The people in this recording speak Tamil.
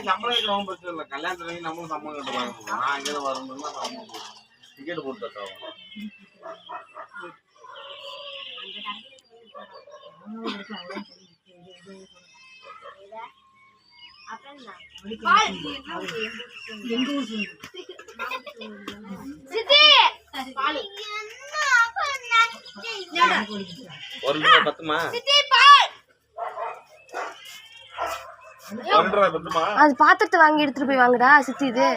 சம்பளம் பிரச்சனை இல்லை. கல்யாணத்துக்கு நம்மளும் சம்பளம் கட்டுவாங்க. நான் எங்கே வரணும்னா டிக்கெட் போட்டு தருவோம். ஒரு லிட்டர் பத்துமா? அது பாத்திரத்தை வாங்கி எடுத்துட்டு போய் வாங்குடா சித்தி. இது